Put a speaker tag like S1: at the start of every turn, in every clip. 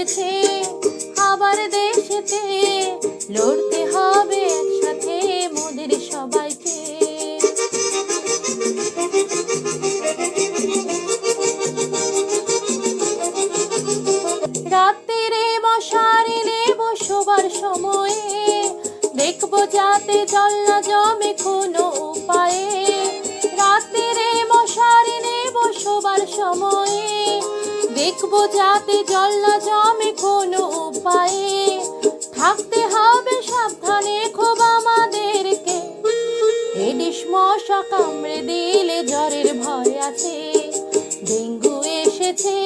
S1: এসেছে আবার দেশেতে, লড়তে হবে একসাথে মোদের সবাইকে। রাত্রিরে মশারি নেব শোবার সময়ে, দেখবো যাতে জল না জমে কোনো উপায়ে। রাত্রিরে মশারি নেব শোবার সময়ে, দেখবো যাতে জল না জমে কোনো উপায়ে। থাকতে হবে সাবধানে খুব আমাদেরকে, এডিস মশা কামড়ে দিলে জ্বরের ভয় আছে। ডেঙ্গু এসেছে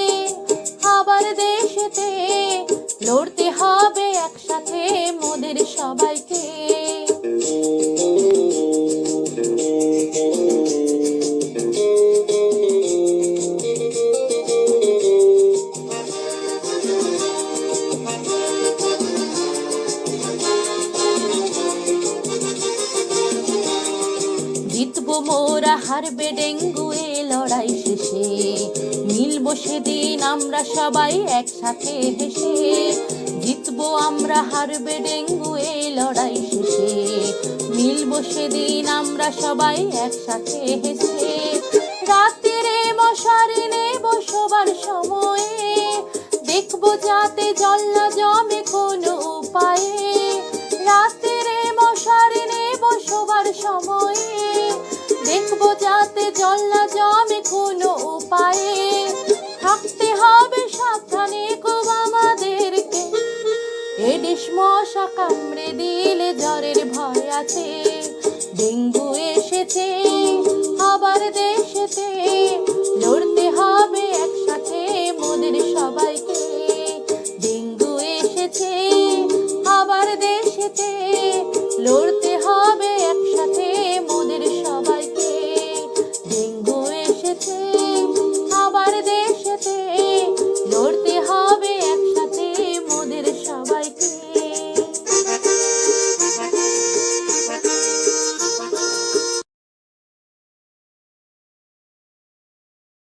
S1: আবার দেশেতে, লড়তে হবে একসাথে মোদের সবাইকে। জিতবো মোরা হারবে ডেঙ্গু এ লড়াই শেষে, মিলবো সেদিন আমরা সবাই একসাথে হেসে। জিতবো আমরা হারবে ডেঙ্গু এ লড়াই শেষে, মিলবো সেদিন আমরা সবাই একসাথে হেসে। রাত্রিরে মশারি নেব শোবার সময়ে, দেখবো যাতে জল না জমে কোনো উপায়ে। রাত্রিরে মশারি নেব শোবার সময়ে, দেখবো যাতে জল না জমে কোনো উপায়ে। থাকতে হবে সাবধানে খুব আমাদেরকে, এডিস মশা কামড়ে দিলে জ্বরের ভয় আছে। ডেঙ্গু এসেছে আবার দেশেতে, লড়তে হবে একসাথে মোদের সবাইকে। ডেঙ্গু এসেছে আবার দেশেতে, লড়তে